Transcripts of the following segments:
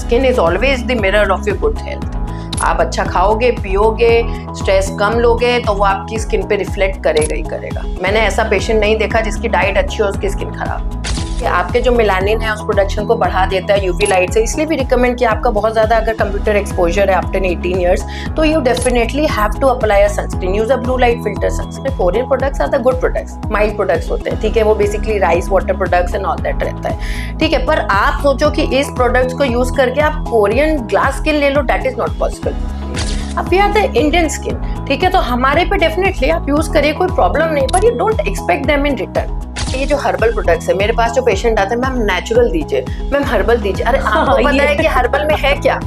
Skin is always the mirror of your good health. आप अच्छा खाओगे, पियोगे, स्ट्रेस कम लोगे तो वो आपकी स्किन पे रिफ्लेक्ट करेगा ही करेगा। मैंने ऐसा पेशेंट नहीं देखा जिसकी डाइट अच्छी हो उसकी स्किन खराब। कि आपके जो मेलानिन है उस प्रोडक्शन को बढ़ा देता है यूवी लाइट से। इसलिए भी रिकमेंड किया आपका बहुत ज़्यादा अगर कंप्यूटर एक्सपोजर है आफ्टर 18 ईयर्स तो you definitely have to apply a sunscreen, use a blue light filter sunscreen. Korean products are the good products, mild products होते हैं, ठीक है, वो basically rice water products and all that रहता है, ठीक है। पर आप सोचो कि इस प्रोडक्ट्स को यूज करके आप कोरियन ग्लास स्किन ले लो, दैट इज नॉट पॉसिबल। अब we are the Indian skin, ठीक है, तो हमारे पे डेफिनेटली आप यूज करिए, कोई प्रॉब्लम नहीं, पर you don't expect them in return. ये जो हर्बल प्रोडक्ट्स है, मेरे पास जो पेशेंट आते हैं, मैम नेचुरल दीजिए, मैम हर्बल दीजिए। अरे आपको पता है कि हर्बल में है क्या?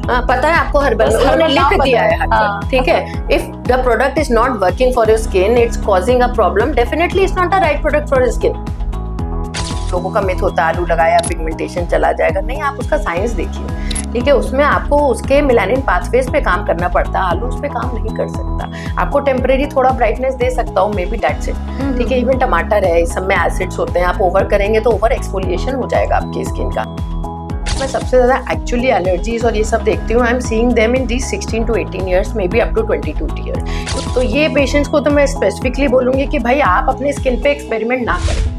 पता है आपको हर्बल में उन्होंने लिख दिया है हर्बल, ठीक है। If the product is not working for your skin, it's causing a problem, definitely it's not a right product for your skin. लोगों का मिथ होता है आलू लगाया पिगमेंटेशन चला जाएगा, नहीं, आप उसका साइंस देखिए, ठीक है। उसमें आपको उसके मेलानिन पाथवेज पे काम करना पड़ता है, आलू उस पे काम नहीं कर सकता। आपको टेम्परेरी थोड़ा ब्राइटनेस दे सकता हूँ, मे बी दैट्स इट, ठीक है। इवन टमाटर है, इस सब में एसिड्स होते हैं, आप ओवर करेंगे तो ओवर एक्सफोलिएशन हो जाएगा आपकी स्किन का। मैं सबसे ज़्यादा एक्चुअली एलर्जीज और ये सब देखती हूँ, I am seeing them in these 16 to 18 years, may be up to 22 years. तो ये पेशेंट्स को तो मैं स्पेसिफिकली बोलूँगी कि भाई आप अपने स्किन पे एक्सपेरिमेंट ना करें।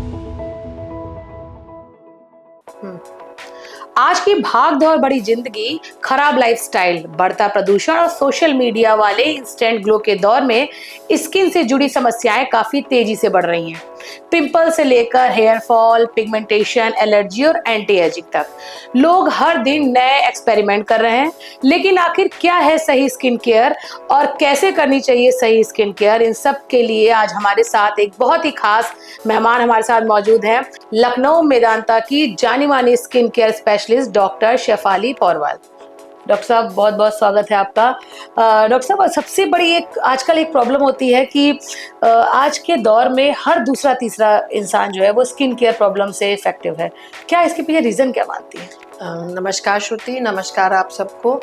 आज की भाग-दौड़ भरी जिंदगी, खराब लाइफस्टाइल, बढ़ता प्रदूषण और सोशल मीडिया वाले इंस्टेंट ग्लो के दौर में स्किन से जुड़ी समस्याएं काफी तेजी से बढ़ रही हैं। पिंपल से लेकर हेयर फॉल, पिगमेंटेशन, एलर्जी और एंटी एजिंग तक लोग हर दिन नए एक्सपेरिमेंट कर रहे हैं। लेकिन आखिर क्या है सही स्किन केयर और कैसे करनी चाहिए सही स्किन केयर, इन सब के लिए आज हमारे साथ एक बहुत ही खास मेहमान हमारे साथ मौजूद हैं। लखनऊ मेदांता की जानी मानी skin care specialist doctor Shefali Porwal. Doctor साहब बहुत बहुत स्वागत है आपका। डॉक्टर साहब, सबसे बड़ी एक आजकल एक प्रॉब्लम होती है कि आज के दौर में हर दूसरा तीसरा इंसान जो है वो स्किन केयर प्रॉब्लम से इफेक्टिव है। क्या इसके पीछे रीज़न क्या मानती है? नमस्कार श्रुति, नमस्कार आप सबको।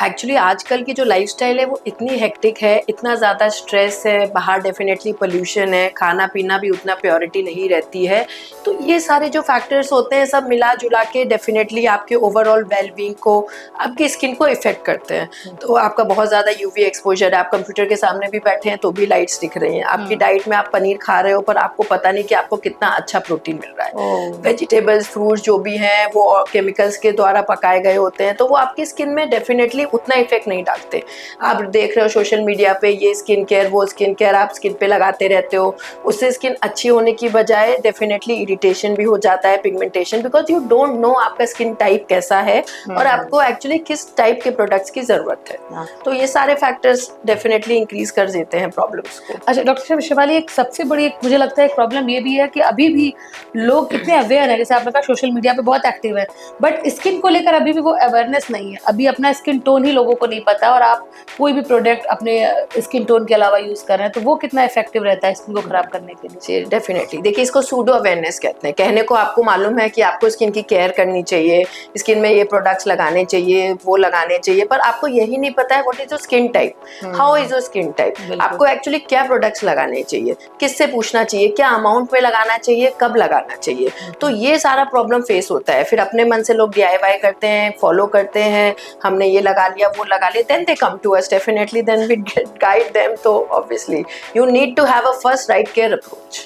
एक्चुअली आजकल की जो लाइफस्टाइल है वो इतनी हेक्टिक है, इतना ज़्यादा स्ट्रेस है, बाहर डेफिनेटली पोल्यूशन है, खाना पीना भी उतना प्योरिटी नहीं रहती है। तो ये सारे जो फैक्टर्स होते हैं सब मिला जुला के डेफिनेटली आपके ओवरऑल वेलबींग को, आपकी स्किन को इफेक्ट करते हैं। तो आपका बहुत ज़्यादा यूवी एक्सपोजर है, आप कंप्यूटर के सामने भी बैठे हैं तो भी लाइट्स दिख रही हैं। आपकी डाइट में आप पनीर खा रहे हो पर आपको पता नहीं कि आपको कितना अच्छा प्रोटीन मिल रहा है। वेजिटेबल्स, फ्रूट्स जो भी हैं वो केमिकल्स के द्वारा पकाए गए होते हैं, तो वो आपकी स्किन में डेफिनेटली उतना इफेक्ट नहीं डालते। आप देख रहे हो सोशल मीडिया पे ये स्किन केयर वो स्किन केयर आप स्किन पे लगाते रहते हो, उससे स्किन अच्छी होने की बजाय डेफिनेटली इरिटेशन भी हो जाता है, pigmentation, because you don't know आपका स्किन टाइप कैसा है और आपको एक्चुअली किस टाइप के प्रोडक्ट्स की जरूरत है। तो ये सारे फैक्टर्स डेफिनेटली इंक्रीज कर देते हैं प्रॉब्लम्स को। अच्छा डॉक्टर शेफाली, एक सबसे बड़ी मुझे लगता है एक प्रॉब्लम ये भी है कि अभी भी लोग इतने अवेयर हैं, जैसे आपने कहा सोशल मीडिया पे बहुत एक्टिव है, बट स्किन को लेकर अभी भी वो अवेयरनेस नहीं है। अभी अपना स्किन टोन ही लोगों को नहीं पता और आप कोई भी प्रोडक्ट अपने स्किन टोन के अलावा यूज कर रहे हैं, तो वो कितना इफेक्टिव रहता है स्किन को खराब करने के लिए? डेफिनेटली देखिए, इसको सूडो अवेयरनेस कहते हैं। कहने को आपको मालूम है कि आपको स्किन की केयर करनी चाहिए, स्किन में ये प्रोडक्ट्स लगाने चाहिए, वो लगाने चाहिए, पर आपको यही नहीं पता है what is your skin type, how is your skin type, आपको एक्चुअली क्या प्रोडक्ट्स लगाने चाहिए, किससे पूछना चाहिए, क्या अमाउंट में लगाना चाहिए, कब लगाना चाहिए। तो ये सारा प्रॉब्लम फेस होता है। फिर अपने मन से लोग DIY करते हैं, फॉलो करते हैं, हमने ये लगा लिया वो लगा लिया, then they come to us, definitely then we guide them. तो obviously you need to have a first right care approach.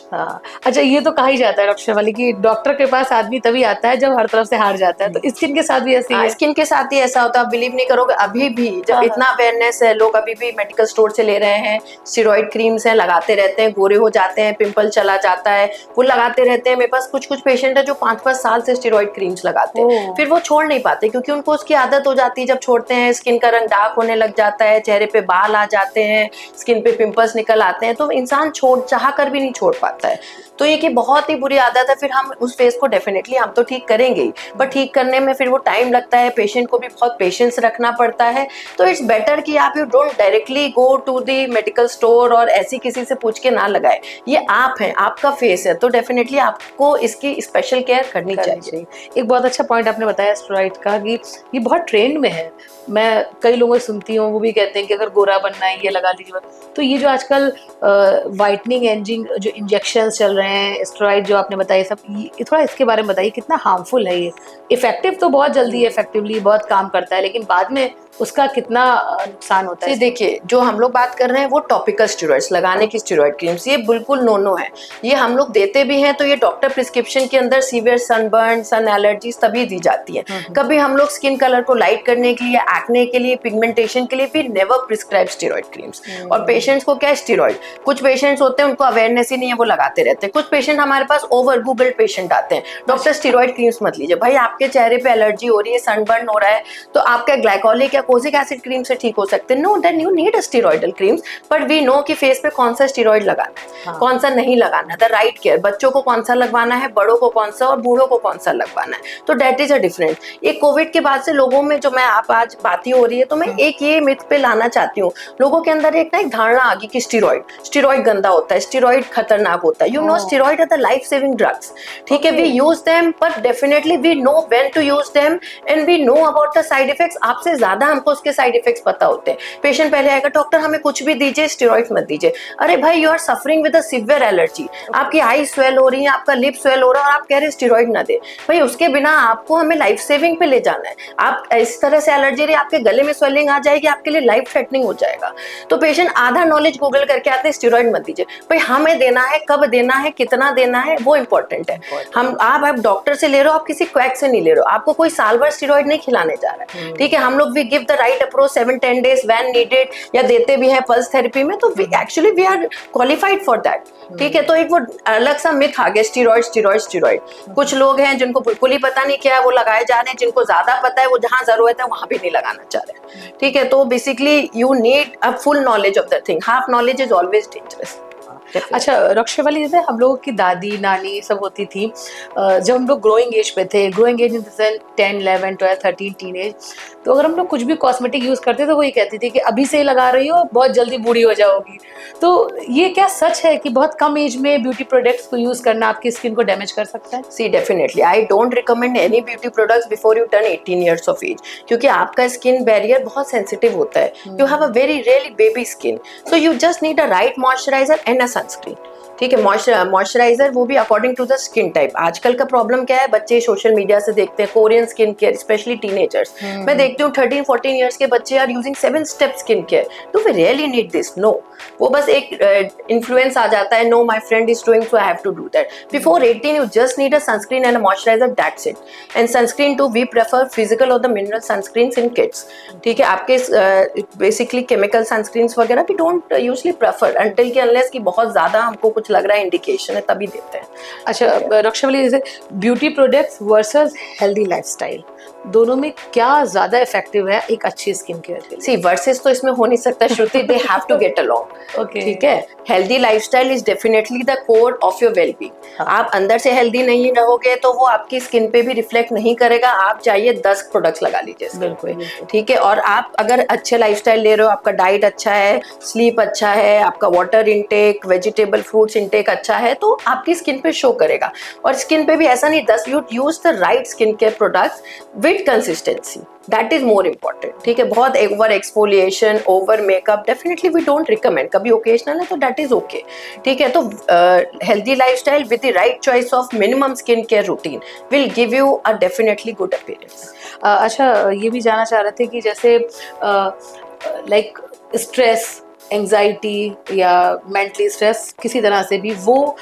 अच्छा, ये तो कहा ही जाता है डॉक्टर शेफाली कि डॉक्टर के पास आदमी तभी आता है जब हर तरफ से हार जाता है, तो स्किन के साथ भी ऐसे ही है? स्किन के साथ ही ऐसा होता है, आप बिलीव नहीं करोगे, अभी भी जब इतना अवेयरनेस है, लोग अभी भी मेडिकल स्टोर से ले रहे हैं, स्टेरॉइड क्रीम्स हैं, लगाते रहते हैं, गोरे हो जाते हैं, पिंपल चला जाता है, वो लगाते रहते हैं। मेरे पास कुछ पेशेंट है जो 5-5 साल से स्टेरॉइड क्रीम्स लगाते हैं, फिर वो छोड़ नहीं पाते क्योंकि उनको उसकी आदत हो जाती है। जब छोड़ते हैं स्किन का रंग डार्क होने लग जाता है, चेहरे पे बाल आ जाते हैं, स्किन पे पिंपल्स निकल आते हैं, तो इंसान चाह कर भी नहीं छोड़ पाता है। तो ये कि बहुत ही बुरी आदत है। फिर हम उस फेस को डेफिनेटली हम तो ठीक करेंगे ही, पर ठीक करने में फिर वो टाइम लगता है, पेशेंट को भी बहुत पेशेंस रखना पड़ता है। तो इट्स बेटर कि आप you don't directly go to the medical store और ऐसी किसी से पूछ के ना लगाए। ये आप हैं, आपका फेस है, तो डेफिनेटली आपको इसकी स्पेशल केयर करनी चाहिए। एक बहुत अच्छा पॉइंट पॉइंट आपने बताया स्टेरॉइड का कि ये बहुत ट्रेंड में है। मैं कई लोगों से सुनती हूँ, वो भी कहते हैं कि अगर गोरा बनना है ये लगा लीजिए। तो ये जो आजकल वाइटनिंग एंजिंग जो इंजेक्शंस चल रहे हैं, स्टेरॉइड जो आपने बताया सब, ये थोड़ा इसके बारे में बताइए, कितना हार्मफुल है ये? इफेक्टिव तो बहुत जल्दी इफेक्टिवली बहुत काम करता है, लेकिन बाद में उसका कितना नुकसान होता है? देखिए, जो हम लोग बात कर रहे हैं वो टॉपिकल स्टेरॉइड्स लगाने की स्टेरॉइड क्रीम्स, ये बिल्कुल नो है। ये हम लोग देते भी हैं तो ये डॉक्टर प्रिस्क्रिप्शन के अंदर सीवियर सनबर्न, सन एलर्जीज तभी दी जाती है। कभी हम लोग स्किन कलर को लाइट करने के लिए, एक्ने के लिए, पिगमेंटेशन के लिए भी नेवर प्रिस्क्राइब स्टेरॉइड क्रीम्स। और पेशेंट्स को क्या स्टेरॉइड, कुछ पेशेंट्स होते हैं उनको अवेयरनेस ही नहीं है, वो लगाते रहते हैं। कुछ पेशेंट हमारे पास ओवर गूगल्ड पेशेंट आते हैं, डॉक्टर स्टेरॉइड क्रीम्स मत लीजिए। भाई आपके चेहरे पे एलर्जी हो रही है, सनबर्न हो रहा है, तो आपका ग्लाइकोलिक या कोजिक एसिड क्रीम से ठीक हो सकते हैं। No, then you need a steroidal creams, but we know कि फेस पे कौन सा स्टेरॉइड लगाना है, कौन सा नहीं लगाना, द राइट केयर, बच्चों को कौन सा लगवाना है, बड़ों को कौन सा और बूढ़ों को कौन सा लगवाना है। तो दैट इज अ डिफरेंस। ये कोविड के बाद से लोगों में जो मैं आप आज बातें हो रही है, तो मैं एक ये मिथ पे लाना चाहती हूँ। लोगों के अंदर एक धारणा आ गई कि स्टेरॉइड गंदा होता है, स्टेरॉइड खतरनाक होता है। You know, steroid are the life saving drugs. ठीक है, we use them, but definitely we know when to use them and we know about the side effects. आपसे ज्यादा हमको उसके साइड इफेक्ट्स पता होते हैं। पेशेंट पहले आएगा, डॉक्टर हमें कुछ भी दीजिए, स्टेरॉइड मत दीजिए। अरे भाई, you are suffering with a severe allergy, आपकी आई स्वेल हो रही है, आपका लिप स्वेल हो रहा है और आप कह रहे स्टेरॉइड ना दे। भाई उसके बिना आपको हमें लाइफ सेविंग पे ले जाना है। आप इस तरह से एलर्जी रही, आपके गले में स्वेलिंग आ जाएगी, आपके लिए लाइफ थ्रेटनिंग हो जाएगा। तो पेशेंट आधा नॉलेज गूगल करके आते हैं, स्टेरॉइड मत दीजिए। भाई हमें देना है, कब देना है, कितना देना है, वो इंपॉर्टेंट है। आप डॉक्टर से ले रहे हो, आप किसी क्वैक से नहीं ले रहे हो, आपको कोई साल भर स्टेरॉइड नहीं खिलाने जा रहा है। ठीक है, हम लोग we give the right approach 7-10 days when needed, या देते भी हैं पल्स थेरेपी में, तो actually we are qualified for that. ठीक है, तो एक वो अलग सा मिथ आ गया, स्टेरॉइड स्टेरॉइड स्टेरॉइड। कुछ लोग हैं जिनको बिल्कुल ही पता नहीं क्या है, वो लगाए जा रहे हैं। जिनको ज्यादा पता है वो जहां जरूरत है वहां भी नहीं लगाना चाह रहे हैं। ठीक है, तो basically you need a full knowledge of the thing, half knowledge is always dangerous. अच्छा रक्षावली, जैसे हम लोगों की दादी नानी सब होती थी, जब हम लोग ग्रोइंग एज पे थे, growing age in the sense 10, 11, 12, 13 teenage, तो अगर हम लोग कुछ भी कॉस्मेटिक यूज करते तो वो ये कहती थी कि अभी से ही लगा रही हो, बहुत जल्दी बूढ़ी हो जाओगी। तो ये क्या सच है कि बहुत कम एज में ब्यूटी प्रोडक्ट्स को यूज करना आपकी स्किन को डैमेज कर सकता है? See definitely, I don't recommend any beauty products before you turn 18 years of age, क्योंकि आपका स्किन बैरियर बहुत सेंसिटिव होता है। You have a very really baby skin, so you just need a right moisturiser and a sunscreen. ठीक है, moisturiser वो भी according to the skin type. आजकल का प्रॉब्लम क्या है, बच्चे सोशल मीडिया से देखते हैं Korean skin care, specially teenagers. मैं देखती हूँ 13-14 ईयर्स के बच्चे are using 7 step skin care. Do we really need this? No. वो बस एक इन्फ्लुएंस आ जाता है, no my friend is doing so I have to do that. Before 18 you just need a sunscreen and a moisturiser, that's it. And sunscreen too we prefer physical और the mineral sunscreens in kids. ठीक है, आपके basically chemical sunscreens वगैरह भी don't usually prefer until कि unless कि बहुत ज्यादा हमको कुछ लग रहा है इंडिकेशन है, तभी देते हैं। अच्छा रक्षावली, जैसे beauty products versus healthy lifestyle, दोनों में क्या ज्यादा इफेक्टिव है एक अच्छी स्किन केयर के लिए? सी वर्सेस तो इसमें हो नहीं सकता Shruti, they have to get along. Okay, ठीक है, healthy lifestyle is definitely the core of your wellbeing. आप अंदर से हेल्दी नहीं रहोगे तो वो आपकी स्किन पे भी रिफ्लेक्ट नहीं करेगा। आप चाहिए 10 प्रोडक्ट्स लगा लीजिए स्किन पे। ठीक है, और आप अगर अच्छे लाइफस्टाइल ले रहे हो, आपका डाइट अच्छा है, स्लीप अच्छा है, आपका water intake, vegetable fruits intake अच्छा है, तो आपकी स्किन पे शो करेगा। और स्किन पे भी ऐसा नहीं, 10 you use the right skin care products with consistency, that is more important. ठीक है, बहुत over exfoliation, over makeup definitely we don't recommend. कभी ओकेजनल है तो दैट इज ओके। ठीक है, तो healthy lifestyle with the right choice of minimum skin care routine will give you a definitely good appearance. अच्छा, ये भी जानना चाह रहे थे कि जैसे लाइक स्ट्रेस, एंजाइटी या मेंटली स्ट्रेस किसी तरह से भी वो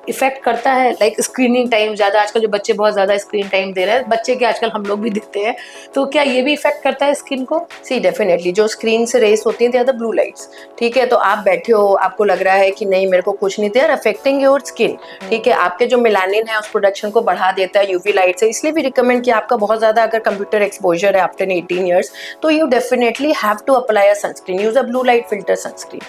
इफेक्ट करता है, लाइक स्क्रीनिंग टाइम ज़्यादा, आजकल जो बच्चे बहुत ज़्यादा स्क्रीन टाइम दे रहे हैं, बच्चे के आजकल हम लोग भी देते हैं, तो क्या ये भी इफेक्ट करता है स्किन को? सी डेफिनेटली, जो स्क्रीन से रेस होती हैं, they are the blue lights. ठीक है, तो आप बैठे हो, आपको लग रहा है कि नहीं मेरे को कुछ नहीं, they are affecting your skin. ठीक है, आपके जो मेलानिन है उस प्रोडक्शन को बढ़ा देता है यूवी लाइट से। इसलिए भी रिकमेंड किया, आपका बहुत ज़्यादा अगर कंप्यूटर एक्सपोजर है आफ्टर 18 ईयर्स, तो you definitely have to apply a sunscreen, use a blue light filter sunscreen.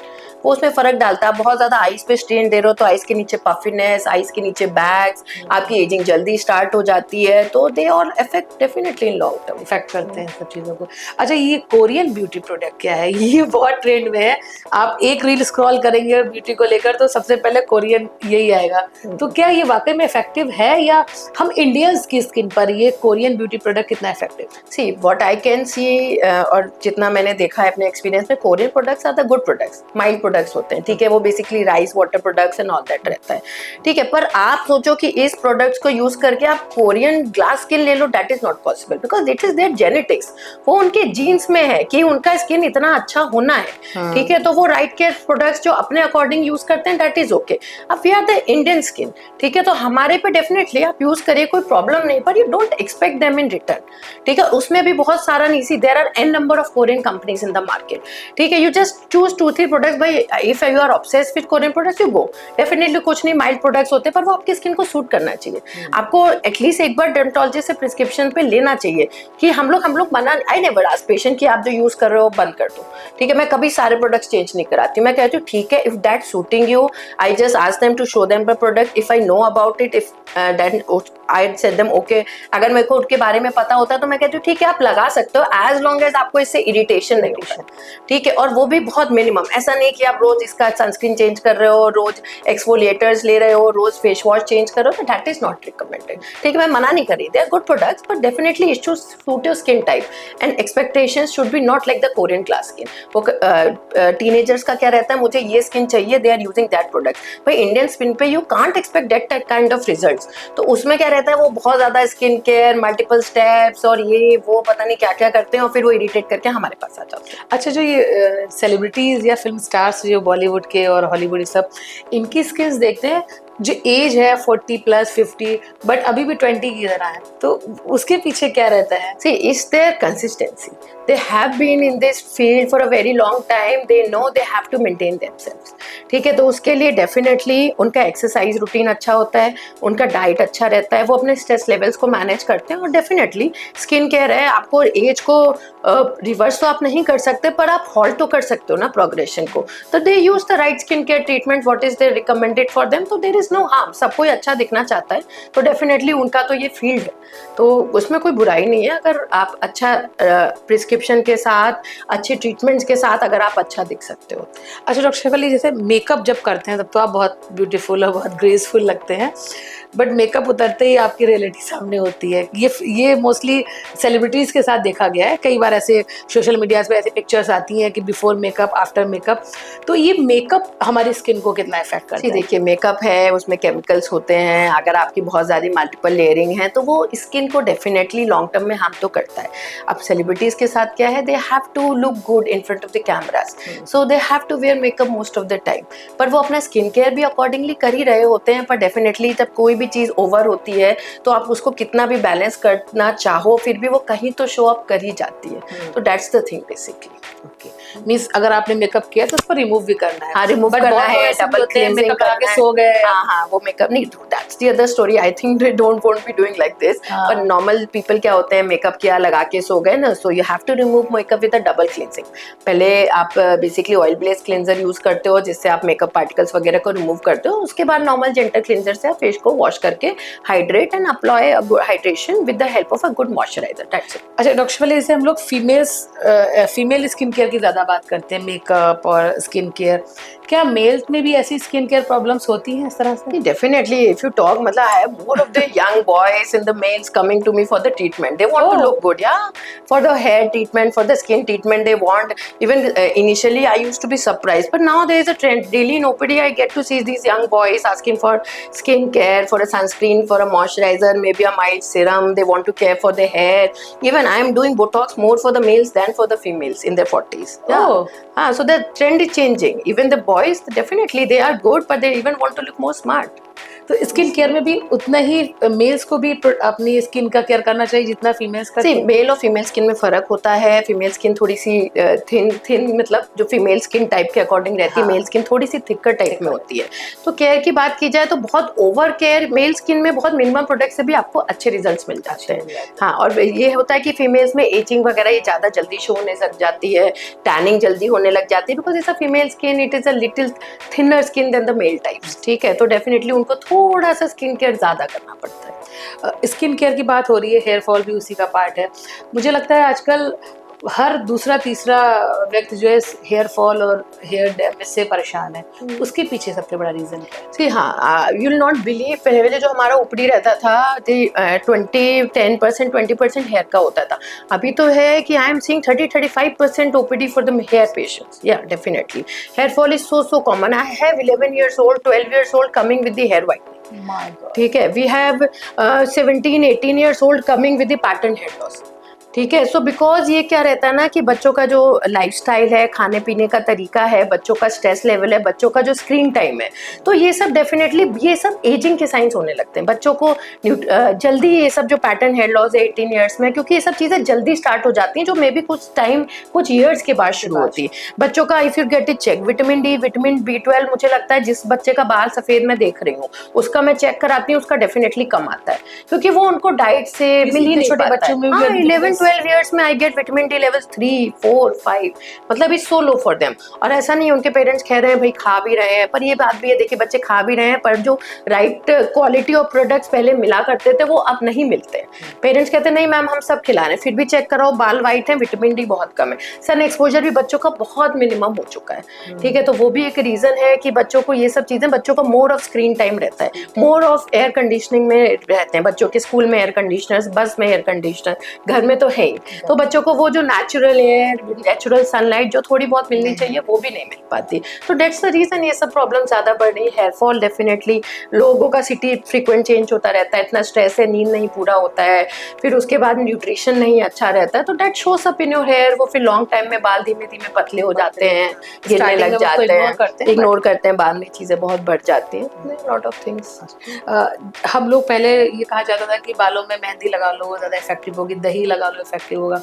वो उसमें फर्क डालता है। बहुत ज्यादा आइज पे स्ट्रेन दे रहे हो तो आइज के नीचे पफिनेस, आइज के नीचे बैग्स, आपकी एजिंग जल्दी स्टार्ट हो जाती है, तो they all effect definitely in long term effect करते हैं सब चीजों को। अच्छा, ये कोरियन ब्यूटी प्रोडक्ट क्या है? ये बहुत ट्रेंड में है। आप एक रील स्क्रॉल करेंगे ब्यूटी को लेकर तो सबसे पहले कोरियन यही आएगा। तो क्या ये वाकई में इफेक्टिव है, या हम इंडियंस की स्किन पर ये कोरियन ब्यूटी प्रोडक्ट कितना effective? See what I can see, और जितना मैंने देखा है अपने एक्सपीरियंस में, Korean products are the good products, mild products होते हैं, ठीक है। वो basically rice water products and all that रहता है, ठीक है। पर आप सोचो कि इस प्रोडक्ट्स को यूज करके आप कोरियन ग्लास स्किन ले लो, that is not possible, because it is there genetics. वो उनके जीन्स में है कि उनका स्किन इतना अच्छा होना है, ठीक है। तो वो राइट केयर प्रोडक्ट्स जो अपने अकॉर्डिंग यूज करते हैं, दैट इज ओके। अब we are the Indian skin, ठीक है, तो हमारे पे डेफिनेटली आप यूज करिए, कोई प्रॉब्लम नहीं, पर you don't expect them in return, ठीक है। उसमें भी बहुत सारा नहीं, see there are an number of Korean companies in the market, ठीक है। You just choose 2-3 products. भाई if you are obsessed with Korean products, you go, definitely कुछ नहीं, माइल्ड प्रोडक्ट्स होते हैं, पर वो आपकी स्किन को सूट करना चाहिए। आपको एटलीस्ट एक बार डर्मेटोलॉजिस्ट से प्रिस्क्रिप्शन पे लेना चाहिए कि हम लोग मना, आई नेवर आस्क पेशेंट कि आप जो यूज कर रहे हो बंद कर दो, ठीक है। मैं कभी सारे प्रोडक्ट्स चेंज नहीं कराती, मैं कहती हूँ ठीक है, if that suiting you, I just ask them to show them the product, if I know about it, if then I said them okay. अगर मेरे को उनके बारे में पता होता है तो मैं कहती हूँ ठीक है आप लगा सकते हो, एज लॉन्ग एज आपको इससे इरिटेशन नहीं होता, ठीक है। और वो भी बहुत मिनिमम, ऐसा नहीं कि आप रोज इसका सनस्क्रीन चेंज कर रहे हो, रोज एक्सफोलिएटर्स ले रहे हो, रोज फेस वॉश चेंज कर रहे हो, तो दैट इज नॉट रिकमेंडेड, ठीक है। मैं मना नहीं कर रही, they are good products, but definitely it should suit your skin type and expectations should be not like the Korean glass skin. वो टीनेजर्स का क्या रहता है, मुझे ये स्किन चाहिए, they are using that product. भाई इंडियन स्किन पे you can't expect that kind of results, तो उसमें क्या रहता है, वो बहुत ज्यादा स्किन केयर, मल्टीपल स्टेप्स और ये वो पता नहीं क्या क्या करते हैं, और फिर वो इरिटेट करके हमारे पास आ जाते हैं। अच्छा, जो ये सेलिब्रिटीज या फिल्म स्टार्स जो बॉलीवुड के और हॉलीवुड सब, इनकी स्किन्स देखते हैं, जो एज है 40+, 50, बट अभी भी 20 की तरह है, तो उसके पीछे क्या रहता है? See, it's their consistency. They have been in this field for a very long time. They know they have to maintain themselves. ठीक है, तो उसके लिए डेफिनेटली उनका एक्सरसाइज रूटीन अच्छा होता है, उनका डाइट अच्छा रहता है, वो अपने स्ट्रेस लेवल्स को मैनेज करते हैं, और डेफिनेटली स्किन केयर है। आपको एज को रिवर्स तो आप नहीं कर सकते, पर आप हॉल्ट तो कर सकते हो ना प्रोग्रेशन को। तो they use the right skin care treatment, what is they recommended for them, तो देयर इज नो हार्म। सब कोई अच्छा दिखना चाहता है, तो डेफिनेटली उनका तो ये फील्ड है, तो उसमें कोई बुराई नहीं है अगर आप अच्छा प्रिस्क्रिप्शन के साथ, अच्छे ट्रीटमेंट्स के साथ अगर आप अच्छा दिख सकते हो। अच्छा डॉक्टर शेफाली, जैसे मेकअप जब करते हैं तब तो आप बहुत ब्यूटीफुल और बहुत ग्रेसफुल लगते हैं, बट मेकअप उतरते ही आपकी रियलिटी सामने होती है। ये मोस्टली सेलिब्रिटीज़ के साथ देखा गया है। कई बार ऐसे सोशल मीडिया पे ऐसे पिक्चर्स आती हैं कि बिफोर मेकअप, आफ्टर मेकअप, तो ये मेकअप हमारी स्किन को कितना इफेक्ट करता है? देखिए, मेकअप है, उसमें केमिकल्स होते हैं, अगर आपकी बहुत ज़्यादा मल्टीपल लेयरिंग है तो वो स्किन को डेफिनेटली लॉन्ग टर्म में हार्म तो करता है। अब सेलिब्रिटीज़ के साथ क्या है, they have to look good in front of the cameras, so they have to wear makeup most of the time, पर वो अपना स्किन केयर भी अकॉर्डिंगली कर ही रहे होते हैं। पर डेफिनेटली जब कोई भी चीज़ ओवर होती है तो आप उसको कितना भी बैलेंस करना चाहो, फिर भी वो कहीं तो शो अप कर ही जाती है। तो that's the thing basically. Okay, means अगर आपने मेकअप किया तो उसको रिमूव भी करना है। हाँ, रिमूव करना है, डबल क्लींजिंग करके सो गए। हाँ, वो मेकअप नहीं, that's the other story. I think they don't want be doing like this, पर नॉर्मल पीपल क्या होते हैं, मेकअप किया, लगा के सो गए ना, so you have to remove makeup with a double cleansing. पहले आप basically oil based cleanser use करते हो, जिससे आप मेकअप पार्टिकल्स वगैरह को रिमूव करते हो। उसके बाद नॉर्मल जेंटल क्लींजर से आप फेस को वॉश करके hydrate and apply hydration with the help of a good moisturiser, that's it. अच्छा डॉक्टर शेफाली, जैसे हम लोग फीमेल स्किन केयर की ज्यादा बात करते हैं, मेकअप और स्किन केयर, क्या मेल्स में भी ऐसी स्किन केयर प्रॉब्लम्स होती हैं इस तरह से? डेफिनेटली, इफ यू टॉक, मतलब I have more of the young boys and the males coming to me for the treatment. They want to look good, या for the hair treatment, for the skin treatment they want. Even initially I used to be surprised, but now there is a trend. Daily nobody I get to see these young boys asking for skin care, for a sunscreen, for a moisturizer, maybe a mild serum. They want to care for their hair. Even I am doing Botox more for the males than for the females in their 40s. Yeah. So the trend is changing. Even the boys, definitely they are good, but they even want to look more smart. तो skin care में भी उतना ही mails को भी अपनी skin का care करना चाहिए जितना फीमेल्स का? मेल और फीमेल स्किन में फ़र्क होता है। फीमेल स्किन थोड़ी सी थिन मतलब जो फीमेल स्किन टाइप के अकॉर्डिंग रहती है, हाँ। मेल स्किन थोड़ी सी थिकर टाइप में होती है। तो केयर की बात की जाए तो बहुत ओवर केयर मेल स्किन में बहुत मिनिमम प्रोडक्ट से भी आपको अच्छे रिजल्ट्स मिल जाते हैं। हाँ, और ये होता है कि फीमेल्स में एजिंग वगैरह ये ज़्यादा जल्दी शो होने लग जाती है, टैनिंग जल्दी होने लग जाती है, because it's a female skin, it is a little thinner skin than the male types. ठीक है, तो डेफिनेटली उनको थोड़ा सा स्किन केयर ज़्यादा करना पड़ता है। स्किन केयर की बात हो रही है, हेयर फॉल भी उसी का पार्ट है। मुझे लगता है आजकल हर दूसरा तीसरा व्यक्ति जो है हेयर फॉल और हेयर डैमेज से परेशान है। उसके पीछे सबसे बड़ा रीजन क्या है? सी हाँ, यू विल नॉट बिलीव, पहले जो हमारा ऊपरी रहता था 10% 20% हेयर का होता था। अभी तो है कि I am seeing 30-35% OPD for the hair patients. या definitely hair fall is so common. I have 11 years old 12 years old coming with the hair whitening. ठीक है, we have 17-18 years old coming with the pattern hair loss. ठीक है, so because ये क्या रहता है ना कि बच्चों का जो लाइफस्टाइल है, खाने पीने का तरीका है, बच्चों का स्ट्रेस लेवल है, बच्चों का जो स्क्रीन टाइम है, तो ये सब डेफिनेटली ये सब एजिंग के साइंस होने लगते हैं। बच्चों को जल्दी ये सब जो पैटर्न हेयर लॉस है 18 ईयर्स में, क्योंकि ये सब चीज़ें जल्दी स्टार्ट हो जाती हैं जो मे बी कुछ ईयर्स के बाद शुरू होती है। बच्चों का if you get it check, vitamin D, vitamin B12, मुझे लगता है जिस बच्चे का बाल सफ़ेद मैं देख रही हूँ उसका मैं चेक कराती हूँ, उसका डेफिनेटली कम आता है, क्योंकि वो उनको डाइट से मिल ही नहीं पाता है। हाँ, 11-12 years में I get vitamin D levels 3, 4, 5, मतलब it's so low for them. और ऐसा नहीं उनके पेरेंट्स कह रहे हैं भाई खा भी रहे हैं, पर ये बात भी है, देखिए बच्चे खा भी रहे हैं, पर जो राइट क्वालिटी ऑफ प्रोडक्ट्स पहले मिला करते थे वो अब नहीं मिलते। पेरेंट्स कहते हैं नहीं मैम हम सब खिला रहे हैं, फिर भी चेक कराओ बाल वाइट है, विटामिन डी बहुत कम है, सन एक्सपोजर भी बच्चों का बहुत मिनिमम हो चुका है। ठीक है, तो वो भी एक रीजन है कि बच्चों को ये सब चीजें, बच्चों का मोर ऑफ स्क्रीन टाइम रहता है, मोर ऑफ एयर कंडीशनिंग में रहते हैं बच्चों के, स्कूल में एयर कंडीशनर्स, बस में एयर कंडीशनर, घर में तो है ही। तो बच्चों को वो जो नेचुरल एयर, नेचुरल सनलाइट जो थोड़ी बहुत मिलनी चाहिए वो भी नहीं मिल पाती। तो डेट्स द रीजन ये सब प्रॉब्लम ज्यादा बढ़ रही है। हेयर फॉल डेफिनेटली, लोगों का सिटी फ्रीक्वेंट चेंज होता रहता है, इतना स्ट्रेस है, नींद नहीं पूरा होता है, फिर उसके बाद न्यूट्रिशन नहीं अच्छा रहता है, तो that shows up in your hair. वो फिर लॉन्ग टाइम में बाल धीमे धीमे पतले हो जाते हैं, गिरने लग जाते हैं, इग्नोर करते हैं, बाद में चीजें बहुत बढ़ जाती हैं, लॉट ऑफ थिंग्स। हम लोग पहले ये कहा जाता था कि बालों में मेहंदी लगा लो ज्यादा इफेक्टिव होगी, दही लगा लो इफेक्टिव होगा,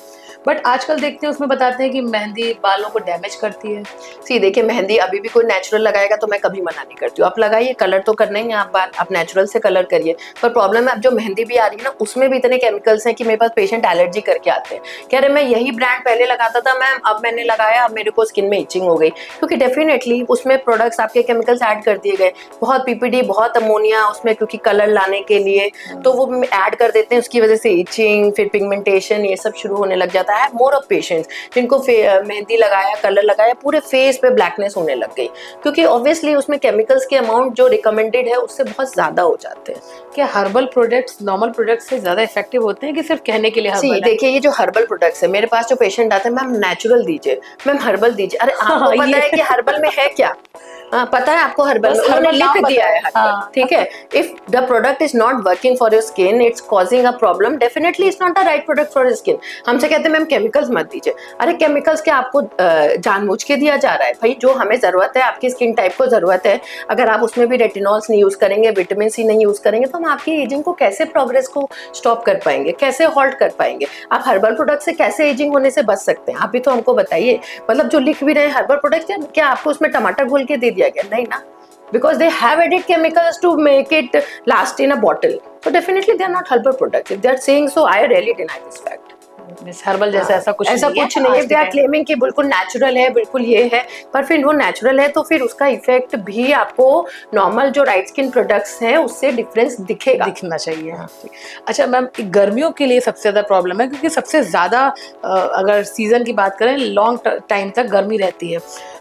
बट आजकल देखते हैं उसमें बताते हैं कि मेहंदी बालों को डैमेज करती है। सी देखिए, मेहंदी अभी भी कोई नेचुरल लगाएगा तो मैं कभी मना नहीं करती हूँ, आप लगाइए, कलर तो करना ही है, आप नेचुरल से कलर करिए। पर प्रॉब्लम है अब जो मेहंदी भी आ रही है ना उसमें भी इतने केमिकल्स हैं कि मेरे पास पेशेंट एलर्जी करके आते हैं, कह रहे मैं यही ब्रांड पहले लगाता था मैम, अब मैंने लगाया, अब मेरे को स्किन में इचिंग हो गई, क्योंकि डेफिनेटली उसमें प्रोडक्ट्स आपके केमिकल्स ऐड कर दिए गए, बहुत पीपीडी, बहुत अमोनिया उसमें, क्योंकि कलर लाने के लिए तो वो ऐड कर देते हैं, उसकी वजह से इचिंग, फिर पिगमेंटेशन, ये सब शुरू होने लग जाता है। मोर ऑफ पेशेंट्स जिनको मेहंदी लगाया, कलर लगाया, पूरे फेस पे ब्लैकनेस होने लग गई, क्योंकि ऑब्वियसली उसमें केमिकल्स के अमाउंट जो रिकमेंडेड है उससे बहुत ज्यादा हो जाते हैं। क्या हर्बल प्रोडक्ट्स नॉर्मल प्रोडक्ट्स से ज्यादा इफेक्टिव होते हैं कि सिर्फ कहने के लिए हर्बल है? देखिए, ये जो हर्बल प्रोडक्ट्स है, मेरे पास जो पेशेंट आते हैं मैम नेचुरल दीजिए, मैम हर्बल दीजिए, अरे आपको पता है कि हर्बल में है क्या? पता है आपको हर्बल में उन्होंने लिख दिया है हर्बल, ठीक है। If the product is not working for your skin, it's causing a problem, definitely it's not the right product for your skin. हमसे कहते हैं मैम केमिकल्स मत दीजिए, अरे केमिकल्स क्या आपको जानबूझ के दिया जा रहा है? भाई जो हमें जरूरत है, आपकी स्किन टाइप को जरूरत है, अगर आप उसमें भी रेटिनॉल्स नहीं यूज करेंगे, विटामिन सी नहीं यूज करेंगे, तो हम आपकी एजिंग को कैसे, प्रोग्रेस को स्टॉप कर पाएंगे, कैसे हॉल्ट कर पाएंगे? आप हर्बल प्रोडक्ट से कैसे एजिंग होने से बच सकते हैं? आप भी तो हमको बताइए। मतलब जो लिख भी रहे हैं हर्बल प्रोडक्ट, क्या आपको उसमें टमाटर घोल के दे दिया गया? नहीं ना, because they have added chemicals to make it last in a bottle, so definitely they are not herbal products. If they are saying so, I really deny this fact. Herbal जैसा ऐसा कुछ नहीं है। दे आर क्लेमिंग कि बिल्कुल natural है, बिल्कुल ये है, पर फिर वो नेचुरल है तो फिर उसका इफेक्ट भी आपको नॉर्मल जो राइट स्किन प्रोडक्ट्स हैं उससे डिफरेंस दिखना चाहिए। अच्छा मैम, गर्मियों के लिए सबसे ज्यादा प्रॉब्लम है, क्योंकि सबसे ज्यादा अगर सीजन की बात करें लॉन्ग टाइम तक गर्मी रहती है,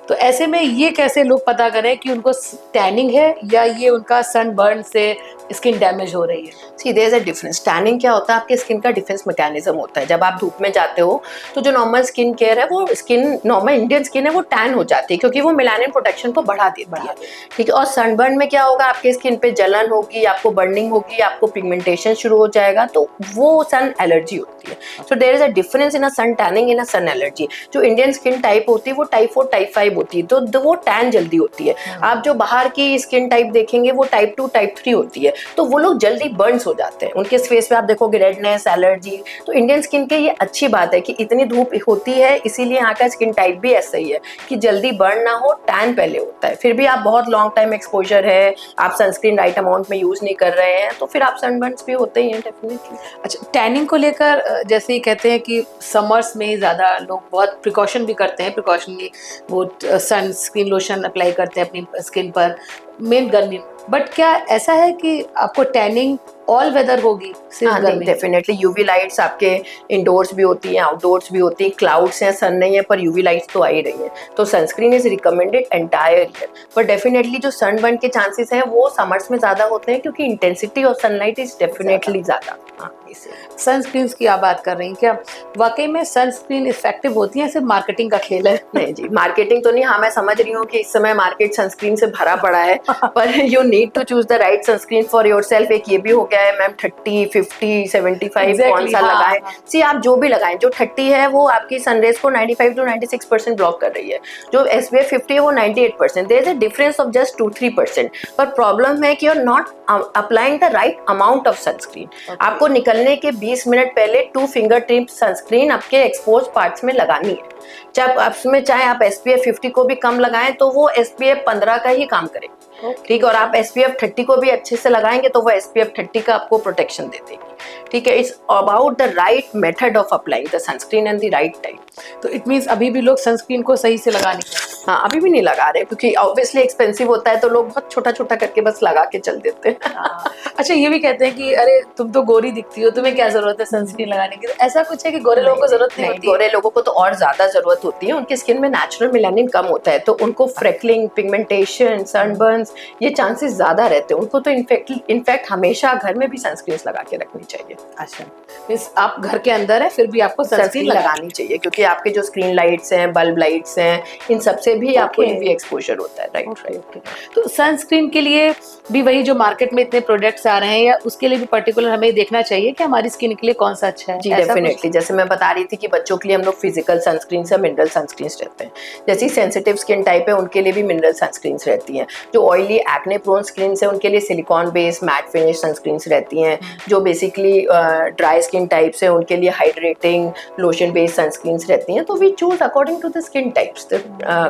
तो ऐसे में ये कैसे लोग पता करें कि उनको टैनिंग है या ये उनका सनबर्न से स्किन डैमेज हो रही है? See there is a difference. Tanning क्या होता है? आपके स्किन का डिफेंस मैकेनिज्म होता है। जब आप धूप में जाते हो तो जो नॉर्मल स्किन केयर है, वो स्किन नॉर्मल इंडियन स्किन है, वो टैन हो जाती है, क्योंकि वो मेलानिन प्रोटेक्शन को बढ़ा देती है, ठीक है। और सनबर्न में क्या होगा? आपके स्किन पे जलन होगी, आपको बर्निंग होगी, आपको पिगमेंटेशन शुरू हो जाएगा, तो वो सन एलर्जी होती है। So there is a difference in a sun tanning in a sun allergy. जो इंडियन स्किन टाइप होती है वो टाइप 4 टाइप 5 टाइप होती है, तो वो टैन जल्दी होती है। आप जो बाहर की स्किन टाइप देखेंगे वो टाइप 2 टाइप 3 होती है, तो वो लोग जल्दी बर्न्स हो जाते हैं, उनके फेस पे आप देखोगे रेडनेस, एलर्जी। तो इंडियन स्किन के ये अच्छी बात है कि इतनी धूप होती है, इसीलिए यहाँ का स्किन टाइप भी ऐसा ही है कि जल्दी बर्न ना हो, टैन पहले होता है। फिर भी आप बहुत लॉन्ग टाइम एक्सपोजर है, आप सनस्क्रीन राइट अमाउंट में यूज नहीं कर रहे हैं, तो फिर आप सनबर्न्स भी होते ही हैं डेफिनेटली। अच्छा, टैनिंग को लेकर जैसे ही कहते हैं कि समर्स में ज़्यादा लोग बहुत प्रिकॉशन भी करते हैं, प्रिकॉशनली वो सनस्क्रीन लोशन अप्लाई करते हैं अपनी स्किन पर मेन गर्मी में, बट क्या ऐसा है कि आपको टैनिंग ऑल वेदर होगी सिर्फ गर्मी? डेफिनेटली यूवी लाइट्स आपके इंडोर्स भी होती हैं, आउटडोर्स भी होती हैं, क्लाउड्स हैं, सन नहीं है, पर यूवी लाइट्स तो आ ही रही हैं, तो sunscreen is recommended entire year. पर डेफिनेटली जो सनबर्न के चांसेस हैं वो समर्स में ज़्यादा होते हैं, क्योंकि intensity of sunlight is definitely ज़्यादा। सनस्क्रीन की आप बात कर रही हैं, क्या वाकई में सनस्क्रीन इफेक्टिव होती है, सिर्फ मार्केटिंग का खेल है? नहीं जी, मार्केटिंग तो नहीं। हाँ, मैं समझ रही हूँ कि इस समय मार्केट सनस्क्रीन से भरा पड़ा है, पर you need to choose the right sunscreen for yourself. एक ये भी हो गया है मैम, 30, 50, 75 कौन सा लगाएं? सी आप जो भी लगाएं, जो 30 है वो आपकी सनरेज को 95 to 96% ब्लॉक कर रही है, जो SPF 50 है वो 98%। There is a difference of just 2-3%, but problem है कि you are not applying the right amount of sunscreen. आपको निकलने के 20 मिनट पहले 2 फिंगर टिप सनस्क्रीन आपके एक्सपोज पार्ट्स में लगानी है। चाहे आप SPF 50 को भी कम लगाएं तो वो SPF 15 का ही काम करेगी, ठीक है। और आप SPF 30 को भी अच्छे से लगाएंगे तो वो SPF 30 का आपको प्रोटेक्शन दे देगी, ठीक है। It's about the right method of applying the sunscreen and the right time. तो इट मीन्स अभी भी लोग सनस्क्रीन को सही से लगा नहीं है? हाँ, अभी भी नहीं लगा रहे, क्योंकि ऑब्वियसली एक्सपेंसिव होता है, तो लोग बहुत छोटा छोटा करके बस लगा के चल देते हैं। अच्छा, ये भी कहते हैं कि अरे तुम तो गोरी दिखती हो, तुम्हें क्या जरूरत है सनस्क्रीन लगाने की? तो ऐसा कुछ है कि गोरे लोगों को जरूरत नहीं होती? गोरे लोगों को तो और ज्यादा जरूरत होती है, उनकी स्किन में नेचुरल मेलानिन कम होता है, तो उनको फ्रेकलिंग, पिगमेंटेशन, सनबर्न्स ये चांसेस ज्यादा रहते हैं। उनको तो इनफैक्ट हमेशा घर में भी सनस्क्रीन लगा के रखनी चाहिए। अच्छा, मींस आप घर के अंदर है फिर भी आपको सनस्क्रीन लगानी चाहिए, क्योंकि आपके जो स्क्रीन लाइट्स हैं, बल्ब लाइट्स हैं, इन सबसे भी आपको यूवी एक्सपोजर होता है। राइट। तो सनस्क्रीन के लिए भी वही जो मार्केट में इतने प्रोडक्ट्स आ रहे हैं, या उसके लिए भी पर्टिकुलर हमें देखना चाहिए कि हमारी स्किन के लिए कौन सा अच्छा है? जी डेफिनेटली, जैसे मैं बता रही थी कि बच्चों के लिए हम लोग फिजिकल सनस्क्रीन से मिनरल सनस्क्रीन रहते हैं। जैसी सेंसिटिव स्किन टाइप है उनके लिए भी मिनरल सनस्क्रीन रहती हैं। जो ऑयली एक्ने प्रोन स्किन है उनके लिए silicon based matte finish sunscreen रहती हैं। जो बेसिकली ड्राई स्किन टाइप है उनके लिए हाइड्रेटिंग लोशन बेस्ड सनस्क्रीन रहती हैं। तो we choose according to the skin types the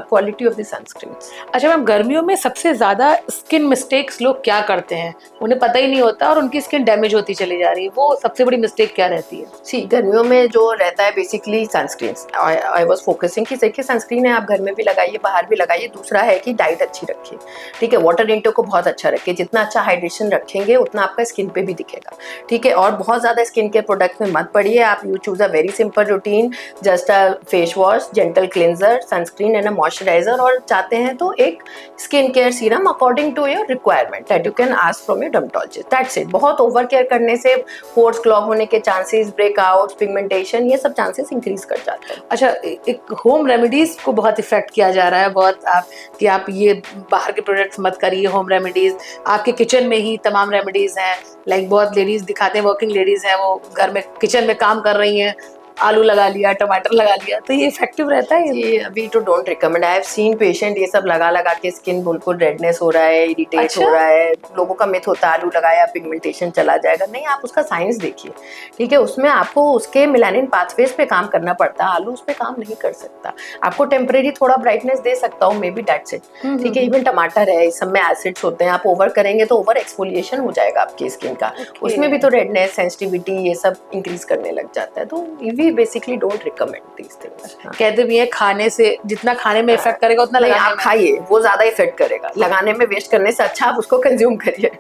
quality of the sunscreen. अच्छा मैम, गर्मियों में सबसे ज्यादा स्किन मिस्टेक्स लोग क्या करते हैं? उन्हें पता ही नहीं होता और उनकी स्किन डैमेज होती चली जा रही है, वो सबसे बड़ी मिस्टेक क्या रहती है? सी गर्मियों में जो रहता है basically sunscreen. I was focusing कि देखिए सनस्क्रीन है, आप घर में भी लगाइए, बाहर भी लगाइए। दूसरा है कि डाइट अच्छी रखिए, ठीक है। वाटर इंटेक को बहुत अच्छा रखिए, जितना अच्छा हाइड्रेशन रखेंगे उतना आपका स्किन पे भी दिखेगा, ठीक है। और बहुत ज़्यादा स्किन केयर प्रोडक्ट्स में मत पड़िए। आप you choose a very simple routine, just a face wash, gentle cleanser, sunscreen and a moisturiser. और चाहते हैं तो एक skin care serum according to your requirement that you can ask from your dermatologist, that's it. बहुत over care करने से pores clog होने के चांसेस, ब्रेकआउट्स, पिगमेंटेशन, ये सब चांसेस इंक्रीज कर जाते हैं। अच्छा, एक होम रेमेडीज को बहुत इफेक्ट किया जा रहा है बहुत, आप ये बाहर के प्रोडक्ट्स मत करिए, होम रेमेडीज आपके किचन में ही तमाम रेमेडीज हैं। लाइक बहुत लेडीज दिखाते हैं, वर्किंग लेडीज हैं, वो घर में किचन में काम कर रही हैं, आलू लगा लिया, टमाटर लगा लिया, तो ये इफेक्टिव रहता है? ये अभी तो don't recommend. I have seen patient ये सब लगा लगा के स्किन बिल्कुल रेडनेस हो रहा है, इरिटेट हो रहा है। लोगों का मिथ होता है आलू लगाया पिगमेंटेशन चला जाएगा। नहीं, आप उसका साइंस देखिए, ठीक है। उसमें आपको उसके मेलानिन पाथवेज पे काम करना पड़ता है, आलू उस पर काम नहीं कर सकता। आपको टेम्परेरी थोड़ा ब्राइटनेस दे सकता हूँ, मे बी दैट्स इट, ठीक है। इवन टमाटर है, इस सब में एसिड्स होते हैं, आप ओवर करेंगे तो ओवर एक्सफोलिएशन हो जाएगा आपकी स्किन का, उसमें भी तो रेडनेस, सेंसिटिविटी ये सब इंक्रीज करने लग जाता है। तो we basically don't recommend these things. कहते भी है खाने से जितना खाने में इफेक्ट करेगा उतना लगाने आप खाइए, वो ज्यादा इफेक्ट करेगा। लगाने में वेस्ट करने से अच्छा आप उसको कंज्यूम करिए।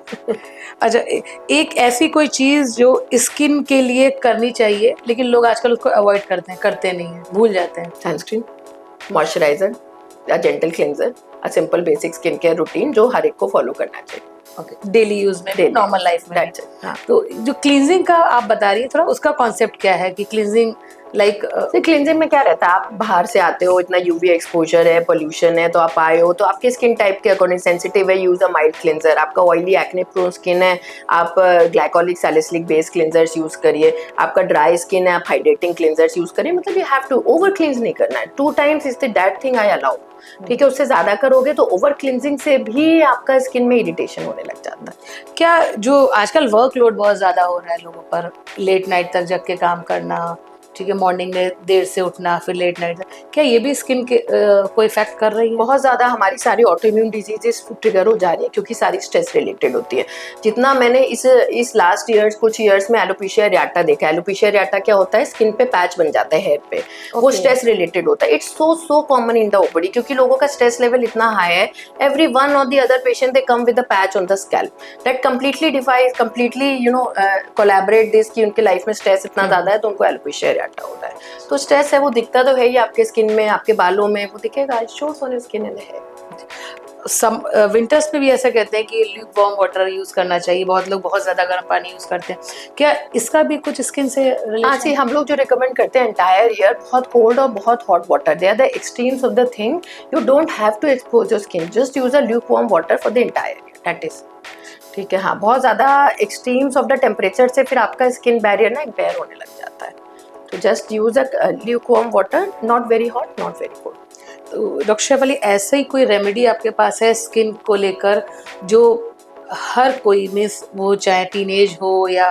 अच्छा, एक ऐसी कोई चीज जो स्किन के लिए करनी चाहिए लेकिन लोग आजकल उसको अवॉइड करते नहीं है, भूल जाते हैं? Sunscreen, moisturiser, a gentle cleanser, a simple basic skin care routine जो हर एक को फॉलो करना चाहिए। ओके, डेली यूज में, नॉर्मल लाइफ में। That's it. हाँ। तो जो क्लींजिंग का आप बता रही है, थोड़ा उसका कॉन्सेप्ट क्या है कि क्लींजिंग लाइक क्लिनजिंग में क्या रहता है, आप बाहर से आते हो, इतना यूवी एक्सपोजर है, पोल्यूशन है, तो आप आए हो, तो आपके स्किन टाइप के अकॉर्डिंग सेंसिटिव है, यूज अ माइल्ड क्लिनजर। आपका ऑयली एक्ने प्रोन स्किन है, आप glycolic salicylic based cleansers use करिए। आपका ड्राई स्किन है, आप हाइड्रेटिंग क्लिनजर्स यूज करिए। मतलब you have to over cleanse नहीं करना है। 2 times is the that thing I allow. ठीक है, उससे ज्यादा करोगे तो ओवर क्लिनजिंग से भी आपका स्किन में इरिटेशन होने लग जाता है। क्या जो आजकल वर्कलोड बहुत ज़्यादा हो रहा है लोगों पर, लेट नाइट तक जग के काम करना, ठीक है, मॉर्निंग में देर से उठना, फिर लेट नाइट तक, क्या ये भी स्किन के को इफेक्ट कर रही है? बहुत ज़्यादा हमारी सारी ऑटो इम्यून डिजीजेस ट्रिगर हो जा रही है, क्योंकि सारी स्ट्रेस रिलेटेड होती है। जितना मैंने इस लास्ट ईयर्स कुछ ईयर्स में एलोपेशिया एरियाटा देखा है। एलोपेशिया एरियाटा क्या होता है, स्किन पे पैच बन जाता है हेयर पे, वो स्ट्रेस रिलेटेड होता है। It's so common in the OPD, क्योंकि लोगों का स्ट्रेस लेवल इतना हाई है। एवरी वन और the other patient they come with a patch on the scalp that completely collaborate this कि उनके लाइफ में स्ट्रेस इतना ज़्यादा है तो उनको एलोपेशिया एरियाटा होता है। तो स्ट्रेस है वो दिखता तो है ही आपके स्किन में, आपके बालों में, वो दिखेगा, it shows on your skin and hair. Winters में भी ऐसा कहते हैं कि ल्यूक वार्म वाटर यूज करना चाहिए, बहुत लोग बहुत ज्यादा गर्म पानी यूज करते हैं, क्या इसका भी कुछ स्किन से हाँ जी, हम लोग जो रिकमेंड करते हैं एंटायर ईयर बहुत कोल्ड और बहुत hot water, they are the extremes of the thing. You don't have to expose your skin, just use a lukewarm water for the entire year, that is. ठीक है, हाँ, बहुत ज़्यादा extremes of the temperature से फिर आपका skin barrier ना empire होने लग जाता है। तो just use a lukewarm water, not very hot, not very cold. तो डॉक्टर शेफाली, ऐसे ही कोई रेमेडी आपके पास है स्किन को लेकर जो हर कोई, मीन्स वो चाहे टीनेज हो या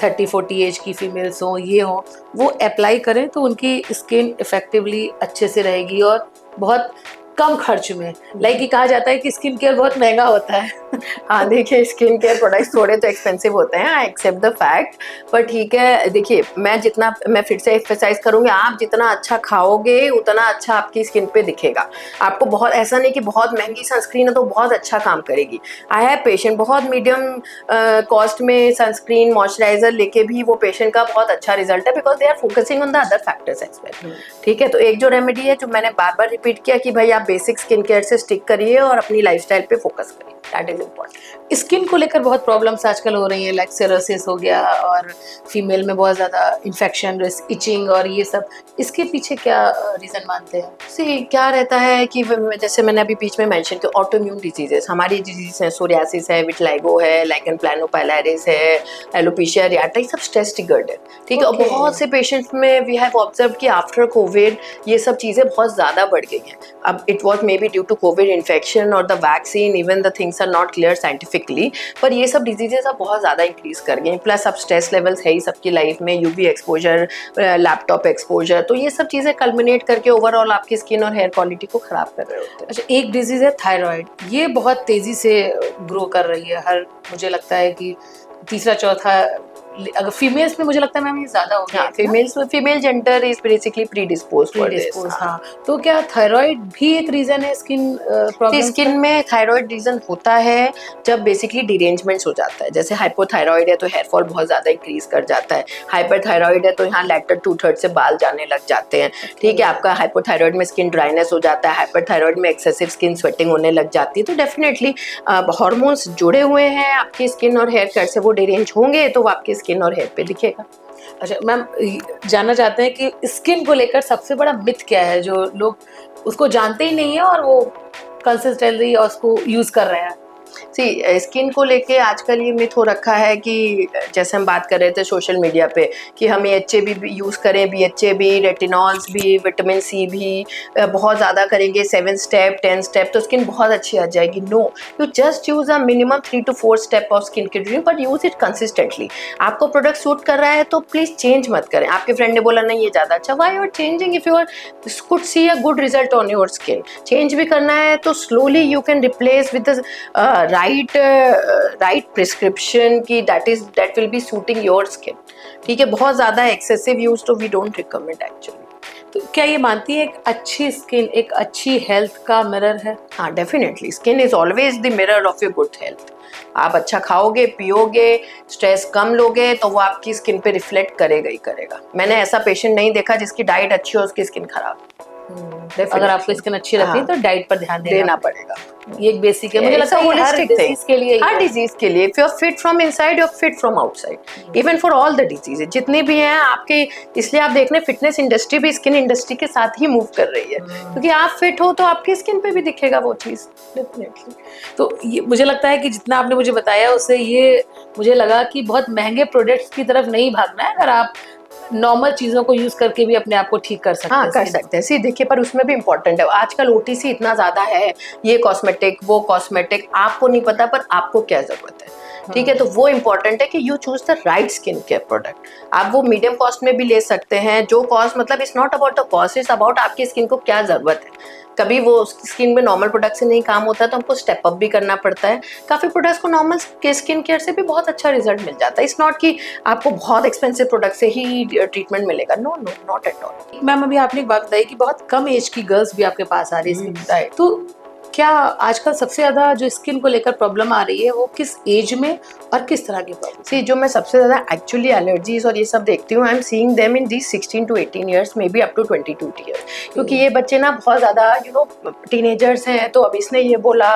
30-40 एज की फीमेल्स हो, ये हो, वो अप्लाई करें तो उनकी स्किन इफेक्टिवली अच्छे से रहेगी और बहुत कम खर्च में? लाइक ये कहा जाता है कि स्किन केयर बहुत महंगा होता है। हाँ, देखिए, स्किन केयर प्रोडक्ट्स थोड़े तो एक्सपेंसिव होते हैं, आई एक्सेप्ट द फैक्ट, पर ठीक है। देखिए, मैं फिर से एक्सरसाइज करूँगी, आप जितना अच्छा खाओगे उतना अच्छा आपकी स्किन पे दिखेगा। आपको बहुत ऐसा नहीं कि बहुत महंगी सनस्क्रीन है तो बहुत अच्छा काम करेगी। आई हैव पेशेंट बहुत मीडियम कॉस्ट में सनस्क्रीन मॉइस्चराइजर लेके भी वो पेशेंट का बहुत अच्छा रिजल्ट है, because they are focusing on the other factors as well. ठीक है, तो एक जो रेमेडी है जो मैंने बार बार रिपीट किया कि भाई आप बेसिक स्किन केयर से स्टिक करिए और अपनी लाइफस्टाइल पे फोकस करिए, दैट इज इम्पॉर्टेंट। स्किन को लेकर बहुत प्रॉब्लम्स आजकल हो रही हैं, लाइक सेरोसिस हो गया और फीमेल में बहुत ज़्यादा इन्फेक्शन, इचिंग और ये सब, इसके पीछे क्या रीज़न मानते हैं? सी क्या रहता है कि जैसे मैंने अभी बीच में मेंशन किया, ऑटो इम्यून डिजीजेस हमारी डिजीज हैं, सोरियासिस है, विटिलिगो है, लाइकन प्लानोपाइलारिस है, एलोपेशिया एरियाटा, ये सब स्ट्रेस ट्रिगर्ड है। ठीक है, और बहुत से पेशेंट्स में वी हैव ऑब्जर्व कि आफ्टर कोविड ये सब चीज़ें बहुत ज़्यादा बढ़ गई हैं। अब it was may be due to covid infection और the vaccine, even the things are not clear scientifically, पर ये सब डिजीजेस अब बहुत ज़्यादा इंक्रीज कर गए हैं। प्लस अब स्ट्रेस लेवल्स है ही सबकी लाइफ में, यूवी एक्सपोजर, लैपटॉप एक्सपोजर, तो ये सब चीज़ें कल्मिनेट करके ओवरऑल आपकी स्किन और हेयर क्वालिटी को ख़राब कर रहे होते हैं। अच्छा, एक डिजीज है थायराइड, ये बहुत तेजी से ग्रो कर रही है, हर मुझे लगता है कि तीसरा चौथा, अगर फीमेल्स में मुझे लगता है मैम ये ज्यादा हो गया। Female gender is basically predisposed for this. हाँ, तो क्या थायराइड भी एक रीजन है स्किन प्रॉब्लम? स्किन में थायराइड रीजन होता है जब बेसिकली डिरेंजमेंट्स हो जाता है। जैसे हाइपोथायराइड है तो हेयर फॉल बहुत ज्यादा इंक्रीज कर जाता है, हाइपरथायराइड है तो यहाँ लेटर 2/3 से बाल जाने लग जाते हैं। ठीक है, आपका हाइपोथायराइड में स्किन ड्राइनेस हो जाता है, हाइपरथायराइड में एक्सेसिव स्किन स्वेटिंग होने लग जाती है। तो डेफिनेटली हार्मोन्स जुड़े हुए हैं आपकी स्किन और हेयर कट से, वो डिरेंज होंगे तो वो आपकी स्किन और हेयर पे दिखेगा। अच्छा मैम, जानना चाहते हैं कि स्किन को लेकर सबसे बड़ा मिथ क्या है जो लोग उसको जानते ही नहीं है और वो कंसिस्टेंटली और उसको यूज कर रहे हैं? स्किन को लेके आजकल ये मिथ हो रखा है कि जैसे हम बात कर रहे थे सोशल मीडिया पे कि हम BHA भी यूज़ करें, BHA भी, रेटिनॉल्स भी, विटामिन C भी बहुत ज़्यादा करेंगे, 7 स्टेप 10 स्टेप तो स्किन बहुत अच्छी आ जाएगी। No, you just use a minimum 3 to 4 step of skin care routine, but use it consistently. आपको प्रोडक्ट सूट कर रहा है तो प्लीज़ चेंज मत करें। आपके फ्रेंड ने बोला नहीं ये ज़्यादा अच्छा, why you are changing if you are could see a good result on your skin? Change भी करना है तो slowly you can replace with right prescription की that will be suiting your skin. ठीक है, बहुत ज़्यादा एक्सेसिव यूज तो वी डोंट रिकमेंड एक्चुअली। तो क्या ये मानती है एक अच्छी स्किन एक अच्छी हेल्थ का मिरर है? हाँ, definitely, skin is always the mirror of your good health. आप अच्छा खाओगे, पियोगे, स्ट्रेस कम लोगे तो वो आपकी स्किन पे रिफ्लेक्ट करेगा ही करेगा। मैंने ऐसा पेशेंट नहीं देखा जिसकी डाइट अच्छी हो उसकी स्किन खराब। अगर आपको स्किन अच्छी रखनी है तो डाइट पर ध्यान देना पड़ेगा। ये एक बेसिक है, मुझे लगता है हर डिजीज के लिए, हर डिजीज के लिए, if you are fit from inside you are fit from outside, even for all the diseases जितने भी हैं आपके। इसलिए आप देख रहे हैं फिटनेस इंडस्ट्री भी स्किन इंडस्ट्री के साथ ही मूव कर रही है, क्योंकि आप फिट हो तो आपकी स्किन पे भी दिखेगा वो चीज डेफिनेटली। तो ये मुझे लगता है कि जितना आपने मुझे बताया उससे ये मुझे लगा कि बहुत महंगे प्रोडक्ट्स की तरफ नहीं भागना है, अगर आप नॉर्मल चीजों को यूज करके भी अपने आप को ठीक कर सकते हैं। हाँ, कर सकते हैं। सी देखिए, पर उसमें भी इम्पोर्टेंट है, आजकल ओटीसी इतना ज्यादा है, ये कॉस्मेटिक वो कॉस्मेटिक, आपको नहीं पता पर आपको क्या जरूरत है। ठीक है, तो वो इम्पोर्टेंट है कि you choose the right skin care product. आप वो मीडियम कॉस्ट में भी ले सकते हैं, जो कॉस्ट मतलब it's not about the cost, it's about आपकी स्किन को क्या जरूरत है। कभी वो स्किन में नॉर्मल प्रोडक्ट से नहीं काम होता तो हमको स्टेप अप भी करना पड़ता है। काफ़ी प्रोडक्ट्स को नॉर्मल स्किन केयर से भी बहुत अच्छा रिजल्ट मिल जाता है। इट्स नॉट कि आपको बहुत एक्सपेंसिव प्रोडक्ट से ही ट्रीटमेंट मिलेगा, no no, not at all. Ma'am अभी आपने एक बात बताई कि बहुत कम एज की गर्ल्स भी आपके पास आ रही है, तो क्या आजकल सबसे ज्यादा जो स्किन को लेकर प्रॉब्लम आ रही है वो किस एज में और किस तरह की प्रॉब्लम? सी जो मैं सबसे ज़्यादा एक्चुअली एलर्जीज और ये सब देखती हूँ, I am seeing them in these 16 to 18 years, may be up to 22 years, क्योंकि ये बच्चे ना बहुत ज़्यादा टीनेजर्स हैं, तो अब इसने ये बोला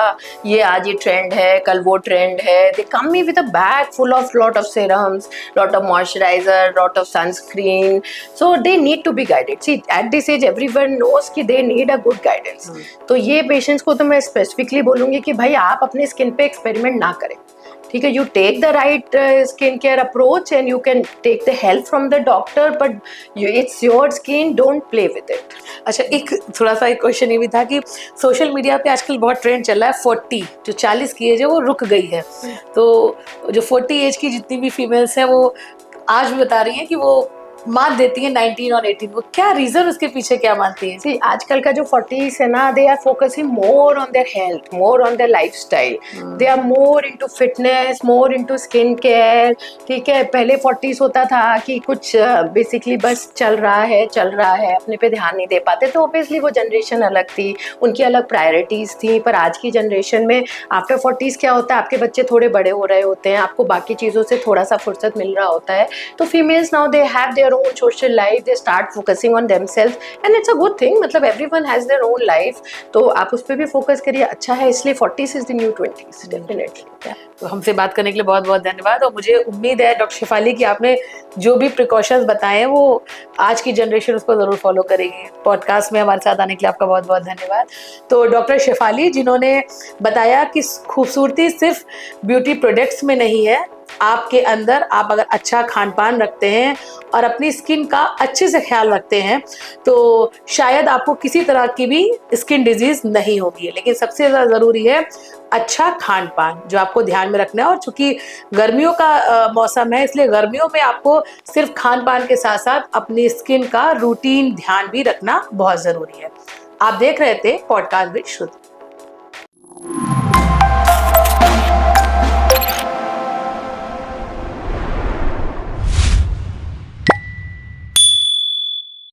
ये आज ये ट्रेंड है, कल वो ट्रेंड है, they come me with a bag full of lot of serums, lot of moisturiser, lot of sunscreen, so they need to be guided. See at this age everyone knows कि they need a good guidance. तो ये patients को तो मैं specifically बोलूँगी कि भाई आप अपने स्किन पे एक्सपेरिमेंट ना करें, ठीक है। You take the right skin care approach and you can take the help from the doctor, but it's your skin, don't play with it. अच्छा, एक थोड़ा सा एक क्वेश्चन ये भी था कि सोशल मीडिया पे आजकल बहुत ट्रेंड चल रहा है 40, जो 40 की एज है वो रुक गई है, तो जो 40 एज की जितनी भी फीमेल्स हैं वो आज भी बता रही हैं कि वो मान देती है 19 और 18 को, क्या रीजन उसके पीछे क्या मानती है? सी आजकल का जो 40s है ना, they are focusing more on their health, more on their lifestyle, they are more into fitness, more into skin care. ठीक है, पहले 40s होता था कि कुछ बेसिकली बस चल रहा है, अपने पे ध्यान नहीं दे पाते, तो ऑब्वियसली वो जनरेशन अलग थी, उनकी अलग प्रायोरिटीज थी। पर आज की जनरेशन में आफ्टर 40s क्या होता है, आपके बच्चे थोड़े बड़े हो रहे होते हैं, आपको बाकी चीज़ों से थोड़ा सा फुर्सत मिल रहा होता है, तो females now they have their own social life, they start focusing on themselves and it's a good thing, मतलब everyone has their own life, तो आप उस पर भी फोकस करिए, अच्छा है। इसलिए 40s is the new 20s definitely. तो हमसे बात करने के लिए बहुत बहुत धन्यवाद, और मुझे उम्मीद है डॉक्टर शेफाली कि आपने जो भी प्रिकॉशंस बताए हैं वो आज की जनरेशन उसको ज़रूर फॉलो करेगी। पॉडकास्ट में हमारे साथ आने के लिए आपका बहुत बहुत धन्यवाद। तो डॉक्टर शेफाली जिन्होंने बताया कि खूबसूरती सिर्फ ब्यूटी प्रोडक्ट्स में नहीं है, आपके अंदर आप अगर अच्छा खान पान रखते हैं और अपनी स्किन का अच्छे से ख्याल रखते हैं तो शायद आपको किसी तरह की भी स्किन डिजीज नहीं होगी। लेकिन सबसे ज़्यादा ज़रूरी है अच्छा खान पान, जो आपको ध्यान में रखना है। और चूंकि गर्मियों का मौसम है, इसलिए गर्मियों में आपको सिर्फ खान पान के साथ साथ अपनी स्किन का रूटीन ध्यान भी रखना बहुत ज़रूरी है। आप देख रहे थे पॉडकास्ट विद श्रुति।